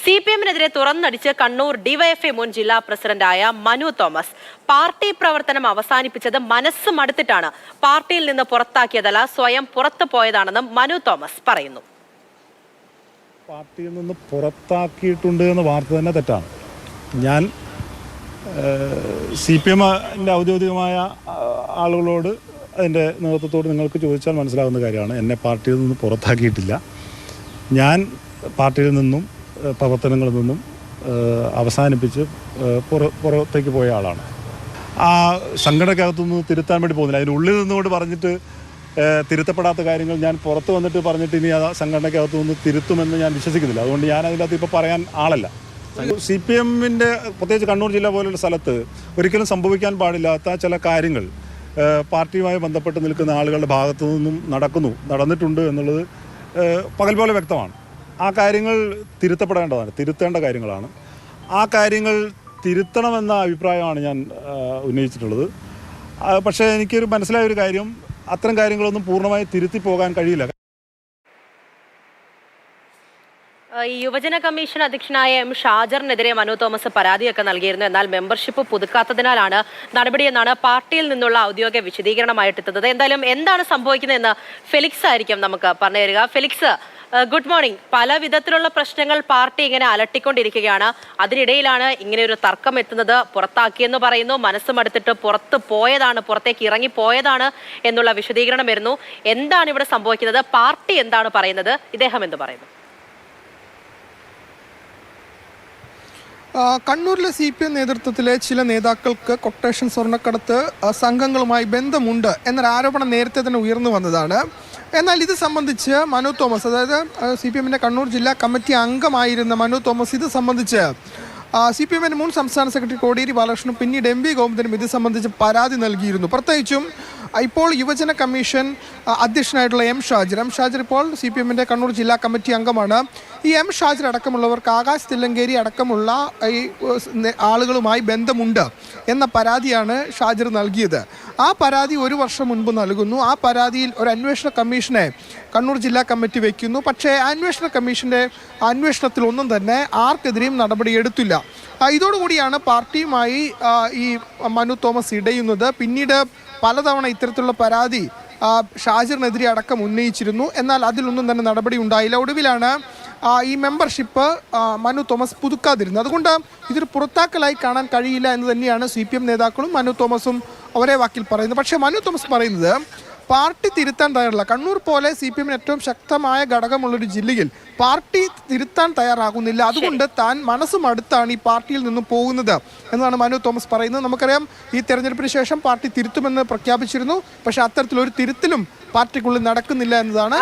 CPM-നെതിരെ തുറന്നടിച്ച് Kannur DYFI മുൻ ജില്ലാ പ്രസിഡന്റായ മനു തോമസ്. പാർട്ടി പ്രവർത്തനം അവസാനിപ്പിച്ചത് മനസ്സ് മടുത്തിട്ടാണ്, പാർട്ടിയിൽ നിന്ന് പുറത്താക്കിയതല്ല, സ്വയം പുറത്തു പോയതാണെന്നും മനു തോമസ് പറയുന്നു. പാർട്ടിയിൽ നിന്ന് പുറത്താക്കിയിട്ടുണ്ട് എന്ന വാർത്ത തന്നെ തെറ്റാണ്. ഞാൻ CPM-ൻ്റെ ഔദ്യോഗികമായ ആളുകളോട്, അതിൻ്റെ നേതൃത്വത്തോട് നിങ്ങൾക്ക് ചോദിച്ചാൽ മനസ്സിലാകുന്ന കാര്യമാണ്. എന്നെ പാർട്ടിയിൽ നിന്ന് പുറത്താക്കിയിട്ടില്ല. ഞാൻ പാർട്ടിയിൽ നിന്നും പ്രവർത്തനങ്ങളിൽ നിന്നും അവസാനിപ്പിച്ച് പുറത്തേക്ക് പോയ ആളാണ്. ആ സംഘടനക്കകത്തുനിന്ന് തിരുത്താൻ വേണ്ടി പോകുന്നില്ല. അതിനുള്ളിൽ നിന്നുകൊണ്ട് പറഞ്ഞിട്ട് തിരുത്തപ്പെടാത്ത കാര്യങ്ങൾ ഞാൻ പുറത്ത് വന്നിട്ട് പറഞ്ഞിട്ട് ഇനി ആ സംഘടനക്കകത്തു നിന്ന് തിരുത്തുമെന്ന് ഞാൻ വിശ്വസിക്കുന്നില്ല. അതുകൊണ്ട് ഞാൻ അതിനകത്ത് ഇപ്പോൾ പറയാൻ ആളല്ല. CPM-ൻ്റെ പ്രത്യേകിച്ച് കണ്ണൂർ ജില്ല പോലുള്ള സ്ഥലത്ത് ഒരിക്കലും സംഭവിക്കാൻ പാടില്ലാത്ത ചില കാര്യങ്ങൾ പാർട്ടിയുമായി ബന്ധപ്പെട്ട് നിൽക്കുന്ന ആളുകളുടെ ഭാഗത്തു നിന്നും നടന്നിട്ടുണ്ട് എന്നുള്ളത് പകൽ പോലെ വ്യക്തമാണ്. ആ കാര്യങ്ങൾ തിരുത്തേണ്ട കാര്യങ്ങളാണ്. ആ കാര്യങ്ങൾ തിരുത്തണമെന്ന അഭിപ്രായമാണ് ഞാൻ ഉന്നയിച്ചിട്ടുള്ളത്. പക്ഷേ എനിക്കൊരു മനസ്സിലായ ഒരു കാര്യം, അത്തരം കാര്യങ്ങളൊന്നും പൂർണ്ണമായി തിരുത്തി പോകാൻ കഴിയില്ല. ഈ യുവജന കമ്മീഷൻ അധ്യക്ഷനായ M. ഷാജറിനെതിരെ മനു തോമസ് പരാതിയൊക്കെ നൽകിയിരുന്നു. എന്നാൽ മെമ്പർഷിപ്പ് പുതുക്കാത്തതിനാലാണ് നടപടിയെന്നാണ് പാർട്ടിയിൽ നിന്നുള്ള ഔദ്യോഗിക വിശദീകരണമായിട്ടെത്തുന്നത്. എന്തായാലും എന്താണ് സംഭവിക്കുന്നതെന്ന് ഫെലിക്സ് ആയിരിക്കും നമുക്ക് പറഞ്ഞു തരിക. Felix, good morning. പല വിധത്തിലുള്ള പ്രശ്നങ്ങൾ പാർട്ടി ഇങ്ങനെ അലട്ടിക്കൊണ്ടിരിക്കുകയാണ്. അതിനിടയിലാണ് ഇങ്ങനെ ഒരു തർക്കം എത്തുന്നത്. പുറത്താക്കിയെന്ന് പറയുന്നു, മനസ്സും അടുത്തിട്ട് പുറത്തേക്ക് ഇറങ്ങിപ്പോയതാണ് എന്നുള്ള വിശദീകരണം വരുന്നു. എന്താണ് ഇവിടെ സംഭവിക്കുന്നത്? പാർട്ടി എന്താണ് പറയുന്നത്? ഇദ്ദേഹം എന്ത് പറയുന്നു? കണ്ണൂരിലെ CPM നേതൃത്വത്തിലെ ചില നേതാക്കൾക്ക് കൊട്ടേഷൻ സ്വർണ്ണക്കടത്ത് സംഘങ്ങളുമായി ബന്ധമുണ്ട് എന്നൊരു ആരോപണം നേരത്തെ തന്നെ ഉയർന്നു വന്നതാണ്. എന്നാൽ ഇത് സംബന്ധിച്ച് മനു തോമസ്, അതായത് CPM-ൻ്റെ കണ്ണൂർ ജില്ലാ കമ്മിറ്റി അംഗമായിരുന്ന മനു തോമസ്, ഇത് സംബന്ധിച്ച് CPM-ൻ്റെ മുൻ സംസ്ഥാന സെക്രട്ടറി കോടിയേരി ബാലകൃഷ്ണനും പിന്നീട് MV ഗോവിന്ദനും ഇത് സംബന്ധിച്ച് പരാതി നൽകിയിരുന്നു. പ്രത്യേകിച്ചും ഇപ്പോൾ യുവജന കമ്മീഷൻ അധ്യക്ഷനായിട്ടുള്ള M. ഷാജിർ ഇപ്പോൾ CPM-ൻ്റെ കണ്ണൂർ ജില്ലാ കമ്മിറ്റി അംഗമാണ്. ഈ M. ഷാജിർ അടക്കമുള്ളവർക്ക് ആകാശ് തില്ലങ്കേരി അടക്കമുള്ള ഈ ആളുകളുമായി ബന്ധമുണ്ട് എന്ന പരാതിയാണ് ഷാജിർ നൽകിയത്. ആ പരാതി 1 വർഷം മുൻപ് നൽകുന്നു. ആ പരാതിയിൽ ഒരു അന്വേഷണ കമ്മീഷനെ കണ്ണൂർ ജില്ലാ കമ്മിറ്റി വയ്ക്കുന്നു. പക്ഷേ അന്വേഷണ കമ്മീഷൻ്റെ അന്വേഷണത്തിൽ ഒന്നും തന്നെ ആർക്കെതിരെയും നടപടിയെടുത്തില്ല. ഇതോടുകൂടിയാണ് പാർട്ടിയുമായി ഈ മനു തോമസ് ഇടയുന്നത്. പിന്നീട് പലതവണ ഇത്തരത്തിലുള്ള പരാതി ഷാജിറിനെതിരെ അടക്കം ഉന്നയിച്ചിരുന്നു. എന്നാൽ അതിലൊന്നും തന്നെ നടപടി ഉണ്ടായില്ല. ഒടുവിലാണ് ഈ മെമ്പർഷിപ്പ് മനു തോമസ് പുതുക്കാതിരുന്നത്. അതുകൊണ്ട് ഇതൊരു പുറത്താക്കലായി കാണാൻ കഴിയില്ല എന്ന് തന്നെയാണ് CPM നേതാക്കളും മനു തോമസും ഒരേ വാക്കിൽ പറയുന്നത്. പക്ഷേ മനു തോമസ് പറയുന്നത് പാർട്ടി തിരുത്താൻ തയ്യാറല്ല. കണ്ണൂർ പോലെ CPM-ന് ഏറ്റവും ശക്തമായ ഘടകമുള്ളൊരു ജില്ലയിൽ പാർട്ടി തിരുത്താൻ തയ്യാറാകുന്നില്ല. അതുകൊണ്ട് താൻ മനസ്സും അടുത്താണ് ഈ പാർട്ടിയിൽ നിന്നും പോകുന്നത് എന്നാണ് മനു തോമസ് പറയുന്നത്. നമുക്കറിയാം, ഈ തെരഞ്ഞെടുപ്പിന് ശേഷം പാർട്ടി തിരുത്തുമെന്ന് പ്രഖ്യാപിച്ചിരുന്നു. പക്ഷേ അത്തരത്തിലൊരു തിരുത്തലും പാർട്ടിക്കുള്ളിൽ നടക്കുന്നില്ല എന്നതാണ്